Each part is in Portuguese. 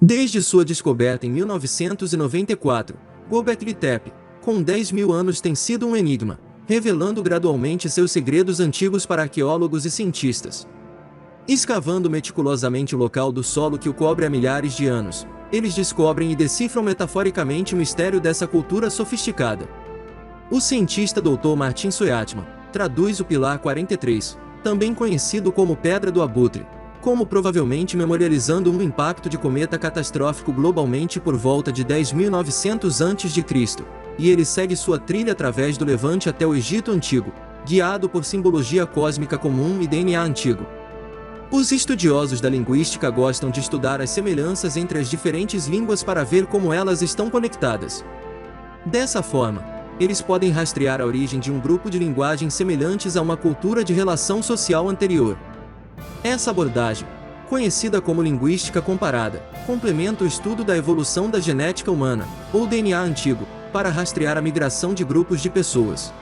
Desde sua descoberta em 1994, Göbekli Tepe, com 10.000 anos, tem sido um enigma, revelando gradualmente seus segredos antigos para arqueólogos e cientistas. Escavando meticulosamente o local do solo que o cobre há milhares de anos, eles descobrem e decifram metaforicamente o mistério dessa cultura sofisticada. O cientista Dr. Martin Soyatman traduz o Pilar 43, também conhecido como Pedra do Abutre, como provavelmente memorializando um impacto de cometa catastrófico globalmente por volta de 10.900 a.C., e ele segue sua trilha através do Levante até o Egito Antigo, guiado por simbologia cósmica comum e DNA antigo. Os estudiosos da linguística gostam de estudar as semelhanças entre as diferentes línguas para ver como elas estão conectadas. Dessa forma, eles podem rastrear a origem de um grupo de linguagens semelhantes a uma cultura de relação social anterior. Essa abordagem, conhecida como linguística comparada, complementa o estudo da evolução da genética humana, ou DNA antigo, para rastrear a migração de grupos de pessoas.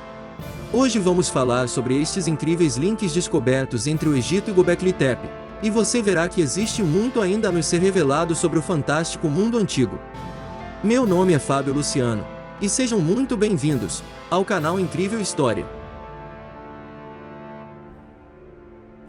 Hoje vamos falar sobre estes incríveis links descobertos entre o Egito e Göbekli Tepe, e você verá que existe muito ainda a nos ser revelado sobre o fantástico mundo antigo. Meu nome é Fábio Luciano, e sejam muito bem-vindos ao canal Incrível História.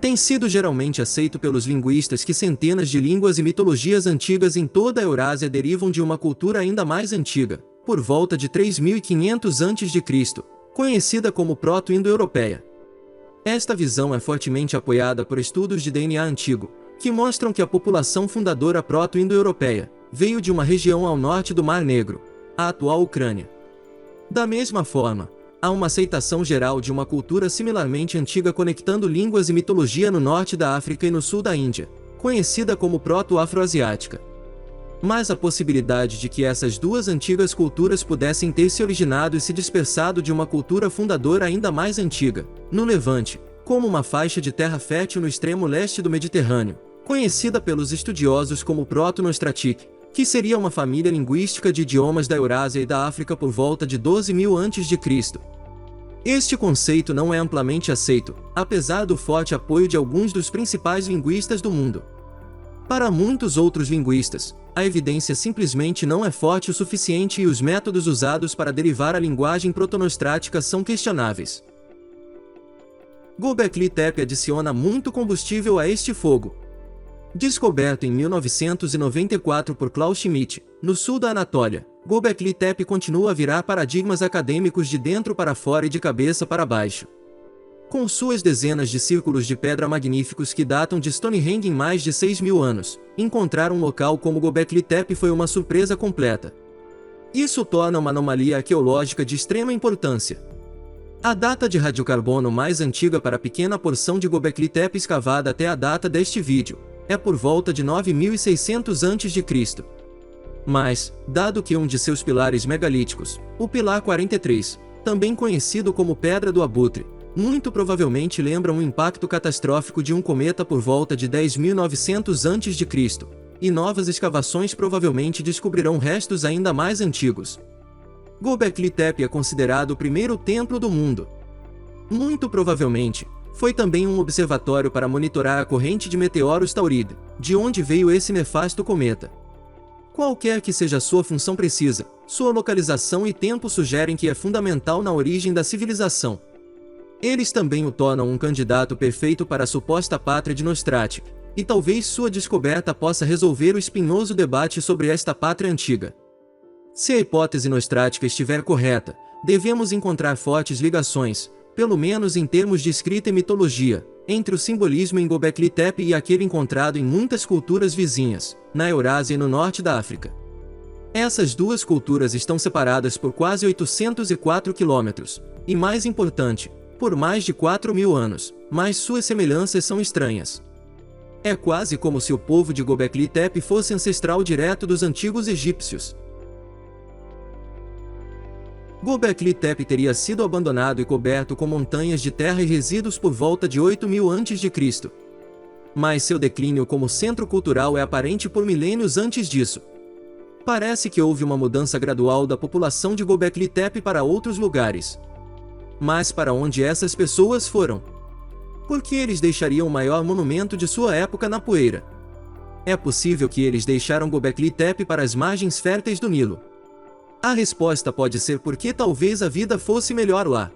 Tem sido geralmente aceito pelos linguistas que centenas de línguas e mitologias antigas em toda a Eurásia derivam de uma cultura ainda mais antiga, por volta de 3.500 a.C., conhecida como Proto-Indo-Europeia. Esta visão é fortemente apoiada por estudos de DNA antigo, que mostram que a população fundadora proto-indo-europeia veio de uma região ao norte do Mar Negro, a atual Ucrânia. Da mesma forma, há uma aceitação geral de uma cultura similarmente antiga conectando línguas e mitologia no norte da África e no sul da Índia, conhecida como Proto-Afroasiática. Mas a possibilidade de que essas duas antigas culturas pudessem ter se originado e se dispersado de uma cultura fundadora ainda mais antiga, no Levante, como uma faixa de terra fértil no extremo leste do Mediterrâneo, conhecida pelos estudiosos como Proto-Nostratic, que seria uma família linguística de idiomas da Eurásia e da África por volta de 12.000 a.C. Este conceito não é amplamente aceito, apesar do forte apoio de alguns dos principais linguistas do mundo. Para muitos outros linguistas, a evidência simplesmente não é forte o suficiente e os métodos usados para derivar a linguagem protonostrática são questionáveis. Göbekli Tepe adiciona muito combustível a este fogo. Descoberto em 1994 por Klaus Schmidt, no sul da Anatólia, Göbekli Tepe continua a virar paradigmas acadêmicos de dentro para fora e de cabeça para baixo. Com suas dezenas de círculos de pedra magníficos que datam de Stonehenge em mais de 6.000 anos, encontrar um local como Göbekli Tepe foi uma surpresa completa. Isso torna uma anomalia arqueológica de extrema importância. A data de radiocarbono mais antiga para a pequena porção de Göbekli Tepe escavada até a data deste vídeo é por volta de 9.600 a.C. Mas, dado que um de seus pilares megalíticos, o Pilar 43, também conhecido como Pedra do Abutre, muito provavelmente lembra um impacto catastrófico de um cometa por volta de 10.900 a.C., e novas escavações provavelmente descobrirão restos ainda mais antigos. Göbekli Tepe é considerado o primeiro templo do mundo. Muito provavelmente, foi também um observatório para monitorar a corrente de meteoros Tauride, de onde veio esse nefasto cometa. Qualquer que seja a sua função precisa, sua localização e tempo sugerem que é fundamental na origem da civilização. Eles também o tornam um candidato perfeito para a suposta pátria de Nostratic, e talvez sua descoberta possa resolver o espinhoso debate sobre esta pátria antiga. Se a hipótese nostrática estiver correta, devemos encontrar fortes ligações, pelo menos em termos de escrita e mitologia, entre o simbolismo em Göbekli Tepe e aquele encontrado em muitas culturas vizinhas, na Eurásia e no norte da África. Essas duas culturas estão separadas por quase 804 quilômetros, e mais importante, por mais de 4.000 anos, mas suas semelhanças são estranhas. É quase como se o povo de Göbekli Tepe fosse ancestral direto dos antigos egípcios. Göbekli Tepe teria sido abandonado e coberto com montanhas de terra e resíduos por volta de 8.000 a.C. Mas seu declínio como centro cultural é aparente por milênios antes disso. Parece que houve uma mudança gradual da população de Göbekli Tepe para outros lugares. Mas para onde essas pessoas foram? Por que eles deixariam o maior monumento de sua época na poeira? É possível que eles deixaram Göbekli Tepe para as margens férteis do Nilo. A resposta pode ser porque talvez a vida fosse melhor lá.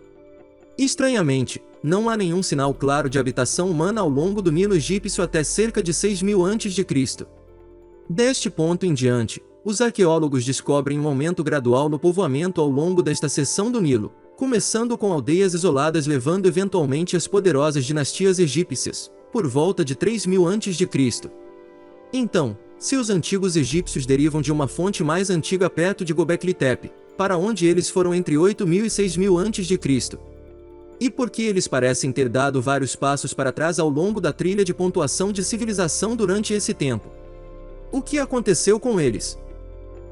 Estranhamente, não há nenhum sinal claro de habitação humana ao longo do Nilo egípcio até cerca de 6.000 a.C. Deste ponto em diante, os arqueólogos descobrem um aumento gradual no povoamento ao longo desta seção do Nilo, começando com aldeias isoladas levando eventualmente as poderosas dinastias egípcias, por volta de 3.000 a.C. Então, se os antigos egípcios derivam de uma fonte mais antiga perto de Göbekli Tepe, para onde eles foram entre 8.000 e 6.000 a.C.? E por que eles parecem ter dado vários passos para trás ao longo da trilha de pontuação de civilização durante esse tempo? O que aconteceu com eles?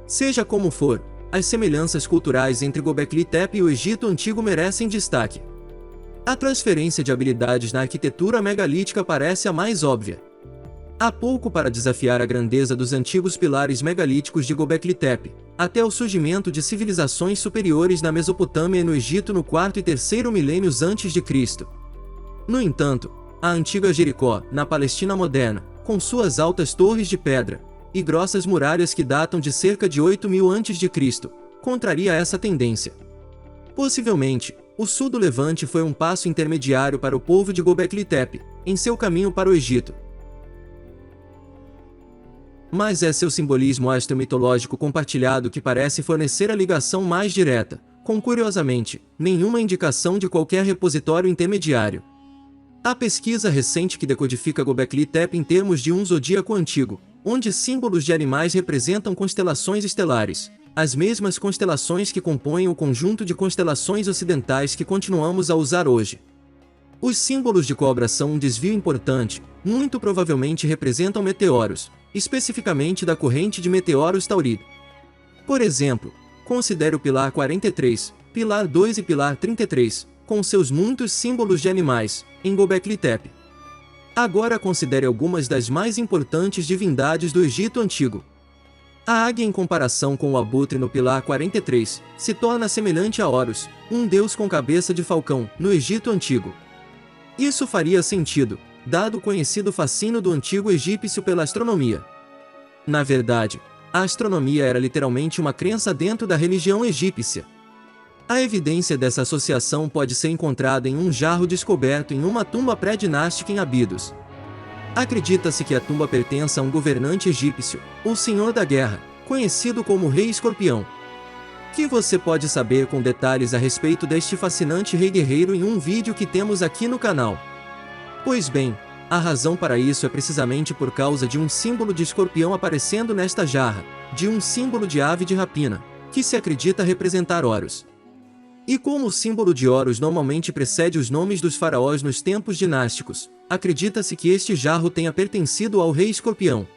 Seja como for, as semelhanças culturais entre Göbekli Tepe e o Egito Antigo merecem destaque. A transferência de habilidades na arquitetura megalítica parece a mais óbvia. Há pouco para desafiar a grandeza dos antigos pilares megalíticos de Göbekli Tepe, até o surgimento de civilizações superiores na Mesopotâmia e no Egito no 4º e 3º milênios antes de Cristo. No entanto, a antiga Jericó, na Palestina moderna, com suas altas torres de pedra e grossas muralhas que datam de cerca de 8.000 a.C., contraria essa tendência. Possivelmente, o sul do Levante foi um passo intermediário para o povo de Göbekli Tepe, em seu caminho para o Egito. Mas é seu simbolismo astromitológico compartilhado que parece fornecer a ligação mais direta, com curiosamente, nenhuma indicação de qualquer repositório intermediário. A pesquisa recente que decodifica Göbekli Tepe em termos de um zodíaco antigo, onde símbolos de animais representam constelações estelares, as mesmas constelações que compõem o conjunto de constelações ocidentais que continuamos a usar hoje. Os símbolos de cobra são um desvio importante, muito provavelmente representam meteoros, especificamente da corrente de meteoros Tauride. Por exemplo, considere o pilar 43, pilar 2 e pilar 33, com seus muitos símbolos de animais, em Göbekli Tepe. Agora considere algumas das mais importantes divindades do Egito Antigo. A águia em comparação com o abutre no pilar 43, se torna semelhante a Horus, um deus com cabeça de falcão, no Egito Antigo. Isso faria sentido, dado o conhecido fascínio do antigo egípcio pela astronomia. Na verdade, a astronomia era literalmente uma crença dentro da religião egípcia. A evidência dessa associação pode ser encontrada em um jarro descoberto em uma tumba pré-dinástica em Abidos. Acredita-se que a tumba pertença a um governante egípcio, ou senhor da guerra, conhecido como Rei Escorpião. Que você pode saber com detalhes a respeito deste fascinante rei guerreiro em um vídeo que temos aqui no canal. Pois bem, a razão para isso é precisamente por causa de um símbolo de escorpião aparecendo nesta jarra, de um símbolo de ave de rapina, que se acredita representar Horus. E como o símbolo de Horus normalmente precede os nomes dos faraós nos tempos dinásticos, acredita-se que este jarro tenha pertencido ao rei escorpião.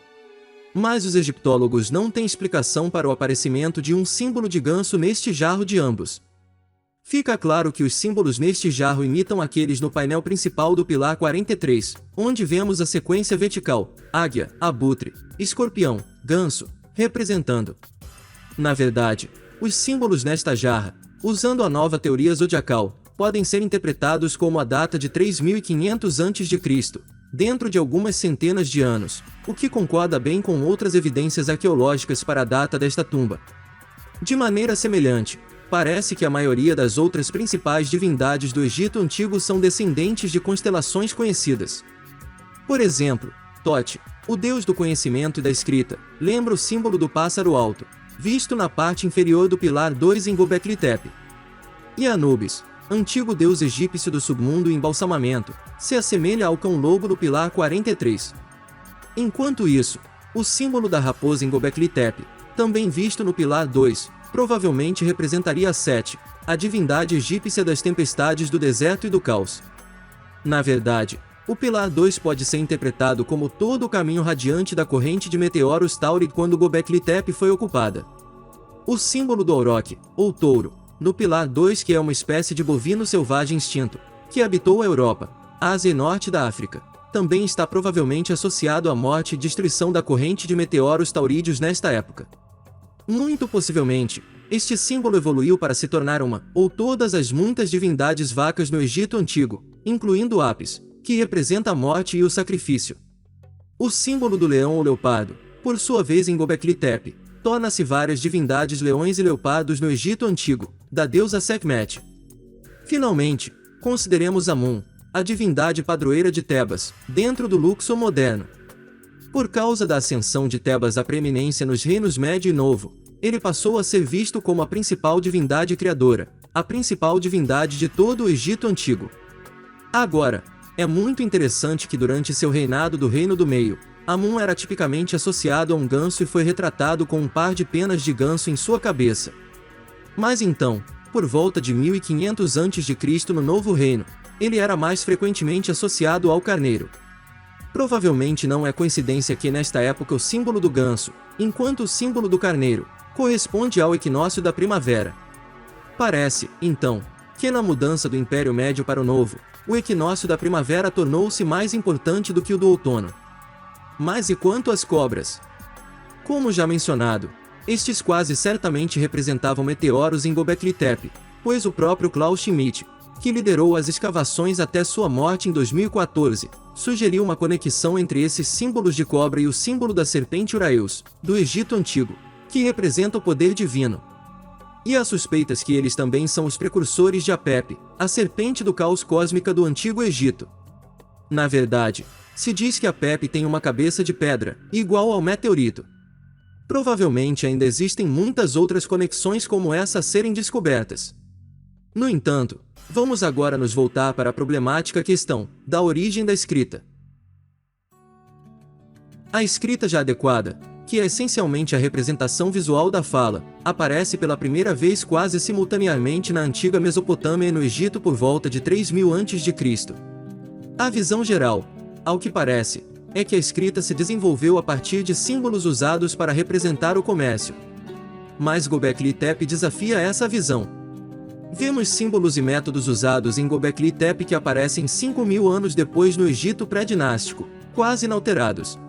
Mas os egiptólogos não têm explicação para o aparecimento de um símbolo de ganso neste jarro de ambos. Fica claro que os símbolos neste jarro imitam aqueles no painel principal do pilar 43, onde vemos a sequência vertical, águia, abutre, escorpião, ganso, representando. Na verdade, os símbolos nesta jarra, usando a nova teoria zodiacal, podem ser interpretados como a data de 3.500 a.C., dentro de algumas centenas de anos, o que concorda bem com outras evidências arqueológicas para a data desta tumba. De maneira semelhante, parece que a maioria das outras principais divindades do Egito Antigo são descendentes de constelações conhecidas. Por exemplo, Tote, o deus do conhecimento e da escrita, lembra o símbolo do pássaro alto, visto na parte inferior do pilar 2 em Göbekli Tepe. E Anubis, antigo deus egípcio do submundo e embalsamamento, se assemelha ao cão-lobo do pilar 43. Enquanto isso, o símbolo da raposa em Göbekli Tepe, também visto no pilar 2, provavelmente representaria Sete, a divindade egípcia das tempestades do deserto e do caos. Na verdade, o pilar 2 pode ser interpretado como todo o caminho radiante da corrente de meteoros Tauride quando Göbekli Tepe foi ocupada. O símbolo do auroque, ou touro, no pilar 2, que é uma espécie de bovino selvagem extinto, que habitou a Europa, Ásia e norte da África, também está provavelmente associado à morte e destruição da corrente de meteoros taurídeos nesta época. Muito possivelmente, este símbolo evoluiu para se tornar uma, ou todas as muitas divindades vacas no Egito Antigo, incluindo Apis, que representa a morte e o sacrifício. O símbolo do leão ou leopardo, por sua vez em Göbekli Tepe, torna-se várias divindades leões e leopardos no Egito Antigo, da deusa Sekhmet. Finalmente, consideremos Amun, a divindade padroeira de Tebas, dentro do Luxor moderno. Por causa da ascensão de Tebas à preeminência nos reinos Médio e Novo, ele passou a ser visto como a principal divindade criadora, a principal divindade de todo o Egito Antigo. Agora, é muito interessante que durante seu reinado do Reino do Meio, Amun era tipicamente associado a um ganso e foi retratado com um par de penas de ganso em sua cabeça. Mas então, por volta de 1500 a.C. no Novo Reino, ele era mais frequentemente associado ao carneiro. Provavelmente não é coincidência que nesta época o símbolo do ganso, enquanto o símbolo do carneiro, corresponde ao equinócio da primavera. Parece, então, que na mudança do Império Médio para o Novo, o equinócio da primavera tornou-se mais importante do que o do outono. Mas e quanto às cobras? Como já mencionado, estes quase certamente representavam meteoros em Göbekli Tepe, pois o próprio Klaus Schmidt, que liderou as escavações até sua morte em 2014, sugeriu uma conexão entre esses símbolos de cobra e o símbolo da serpente Uraeus, do Egito Antigo, que representa o poder divino. E há suspeitas que eles também são os precursores de Apep, a serpente do caos cósmica do Antigo Egito. Na verdade, se diz que Apep tem uma cabeça de pedra, igual ao meteorito. Provavelmente ainda existem muitas outras conexões como essa a serem descobertas. No entanto, vamos agora nos voltar para a problemática questão da origem da escrita. A escrita já adequada, que é essencialmente a representação visual da fala, aparece pela primeira vez quase simultaneamente na antiga Mesopotâmia e no Egito por volta de 3000 a.C. A visão geral, ao que parece, é que a escrita se desenvolveu a partir de símbolos usados para representar o comércio. Mas Göbekli Tepe desafia essa visão. Vemos símbolos e métodos usados em Göbekli Tepe que aparecem 5000 anos depois no Egito pré-dinástico, quase inalterados.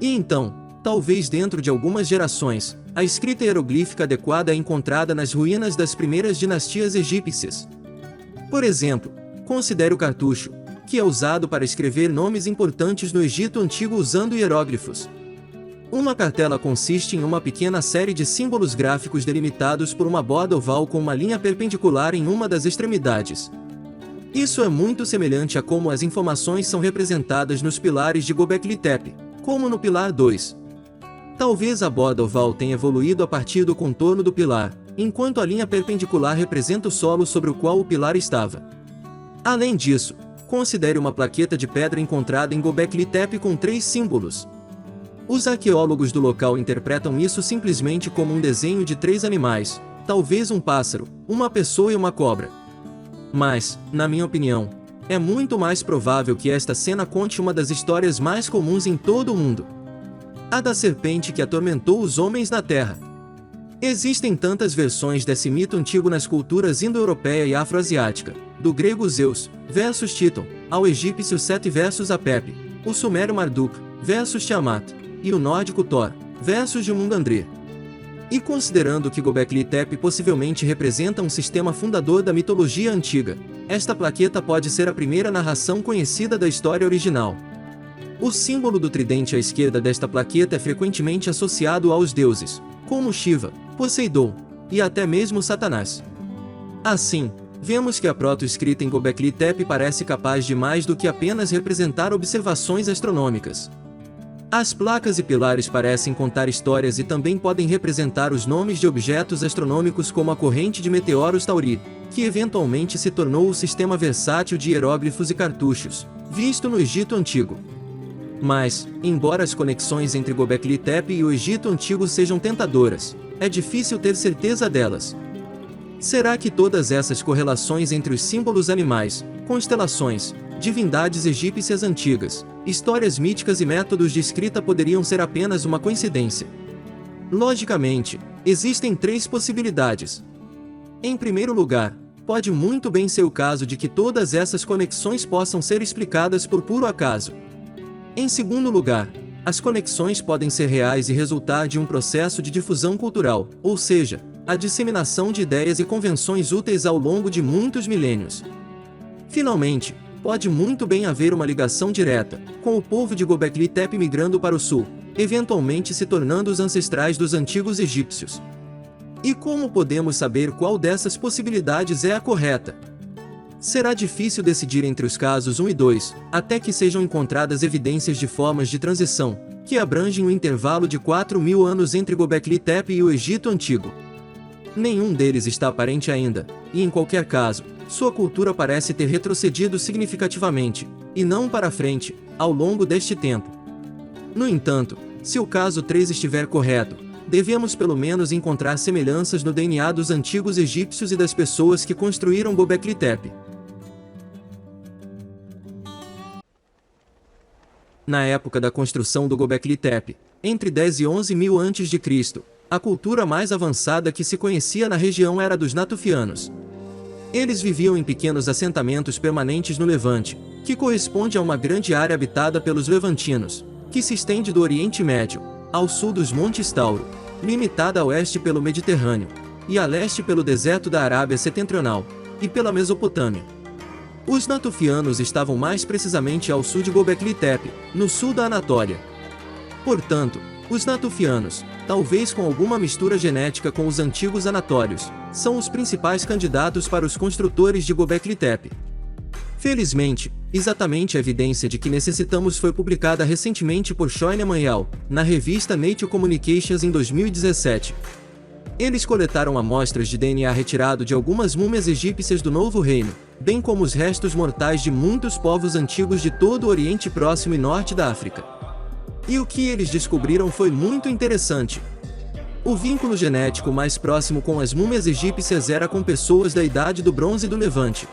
E então, talvez dentro de algumas gerações, a escrita hieroglífica adequada é encontrada nas ruínas das primeiras dinastias egípcias. Por exemplo, considere o cartucho, que é usado para escrever nomes importantes no Egito Antigo usando hieróglifos. Uma cartela consiste em uma pequena série de símbolos gráficos delimitados por uma borda oval com uma linha perpendicular em uma das extremidades. Isso é muito semelhante a como as informações são representadas nos pilares de Göbekli Tepe, como no pilar 2. Talvez a borda oval tenha evoluído a partir do contorno do pilar, enquanto a linha perpendicular representa o solo sobre o qual o pilar estava. Além disso, considere uma plaqueta de pedra encontrada em Göbekli Tepe com 3 símbolos. Os arqueólogos do local interpretam isso simplesmente como um desenho de 3 animais, talvez um pássaro, uma pessoa e uma cobra. Mas, na minha opinião, é muito mais provável que esta cena conte uma das histórias mais comuns em todo o mundo: a da serpente que atormentou os homens na Terra. Existem tantas versões desse mito antigo nas culturas indo-europeia e afro-asiática, do grego Zeus versus Títon, ao egípcio Sete versus Apep, o sumério Marduk versus Tiamat, e o nórdico Thor versus Jumungandr. E considerando que Göbekli Tepe possivelmente representa um sistema fundador da mitologia antiga, esta plaqueta pode ser a primeira narração conhecida da história original. O símbolo do tridente à esquerda desta plaqueta é frequentemente associado aos deuses, como Shiva, Poseidon, e até mesmo Satanás. Assim, vemos que a proto-escrita em Göbekli Tepe parece capaz de mais do que apenas representar observações astronômicas. As placas e pilares parecem contar histórias e também podem representar os nomes de objetos astronômicos como a corrente de meteoros Tauri, que eventualmente se tornou o sistema versátil de hieróglifos e cartuchos, visto no Egito Antigo. Mas, embora as conexões entre Göbekli Tepe e o Egito Antigo sejam tentadoras, é difícil ter certeza delas. Será que todas essas correlações entre os símbolos animais, constelações, divindades egípcias antigas, histórias míticas e métodos de escrita poderiam ser apenas uma coincidência? Logicamente, existem 3 possibilidades. Em primeiro lugar, pode muito bem ser o caso de que todas essas conexões possam ser explicadas por puro acaso. Em segundo lugar, as conexões podem ser reais e resultar de um processo de difusão cultural, ou seja, a disseminação de ideias e convenções úteis ao longo de muitos milênios. Finalmente, pode muito bem haver uma ligação direta, com o povo de Göbekli Tepe migrando para o sul, eventualmente se tornando os ancestrais dos antigos egípcios. E como podemos saber qual dessas possibilidades é a correta? Será difícil decidir entre os casos 1 e 2, até que sejam encontradas evidências de formas de transição, que abrangem o intervalo de 4.000 anos entre Göbekli Tepe e o Egito Antigo. Nenhum deles está aparente ainda, e em qualquer caso, sua cultura parece ter retrocedido significativamente, e não para frente, ao longo deste tempo. No entanto, se o caso 3 estiver correto, devemos pelo menos encontrar semelhanças no DNA dos antigos egípcios e das pessoas que construíram Göbekli Tepe. Na época da construção do Göbekli Tepe, entre 10 e 11 mil a.C., a cultura mais avançada que se conhecia na região era a dos Natufianos. Eles viviam em pequenos assentamentos permanentes no Levante, que corresponde a uma grande área habitada pelos Levantinos, que se estende do Oriente Médio, ao sul dos Montes Tauro, limitada a oeste pelo Mediterrâneo, e a leste pelo deserto da Arábia Setentrional, e pela Mesopotâmia. Os Natufianos estavam mais precisamente ao sul de Göbekli Tepe, no sul da Anatólia. Portanto, os Natufianos, talvez com alguma mistura genética com os antigos anatólios, são os principais candidatos para os construtores de Göbekli Tepe. Felizmente, exatamente a evidência de que necessitamos foi publicada recentemente por Shoineman et al., na revista Nature Communications em 2017. Eles coletaram amostras de DNA retirado de algumas múmias egípcias do Novo Reino, bem como os restos mortais de muitos povos antigos de todo o Oriente Próximo e Norte da África. E o que eles descobriram foi muito interessante. O vínculo genético mais próximo com as múmias egípcias era com pessoas da Idade do Bronze do Levante.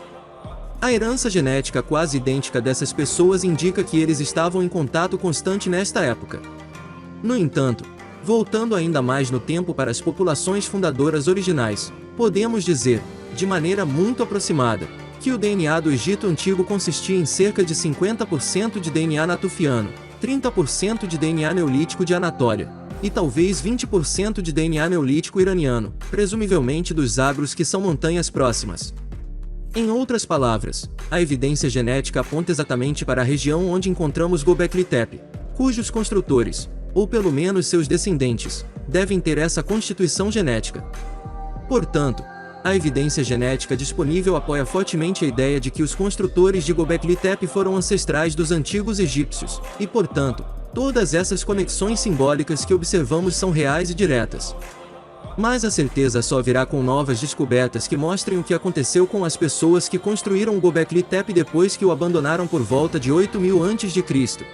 A herança genética quase idêntica dessas pessoas indica que eles estavam em contato constante nesta época. No entanto, voltando ainda mais no tempo para as populações fundadoras originais, podemos dizer, de maneira muito aproximada, que o DNA do Egito Antigo consistia em cerca de 50% de DNA natufiano, 30% de DNA neolítico de Anatólia, e talvez 20% de DNA neolítico iraniano, presumivelmente dos Zagros, que são montanhas próximas. Em outras palavras, a evidência genética aponta exatamente para a região onde encontramos Göbekli Tepe, cujos construtores, ou pelo menos seus descendentes, devem ter essa constituição genética. Portanto, a evidência genética disponível apoia fortemente a ideia de que os construtores de Göbekli Tepe foram ancestrais dos antigos egípcios, e portanto, todas essas conexões simbólicas que observamos são reais e diretas. Mas a certeza só virá com novas descobertas que mostrem o que aconteceu com as pessoas que construíram Göbekli Tepe depois que o abandonaram por volta de 8.000 a.C.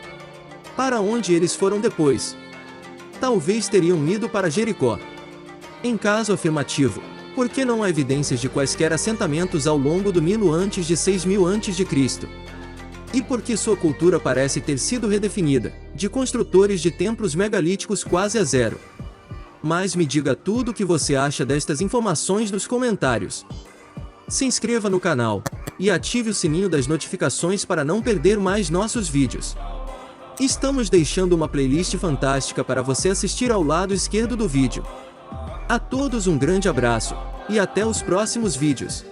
Para onde eles foram depois? Talvez teriam ido para Jericó. Em caso afirmativo, por que não há evidências de quaisquer assentamentos ao longo do Nilo antes de 6.000 a.C.? E por que sua cultura parece ter sido redefinida, de construtores de templos megalíticos quase a zero? Mas me diga tudo o que você acha destas informações nos comentários. Se inscreva no canal e ative o sininho das notificações para não perder mais nossos vídeos. Estamos deixando uma playlist fantástica para você assistir ao lado esquerdo do vídeo. A todos um grande abraço, e até os próximos vídeos.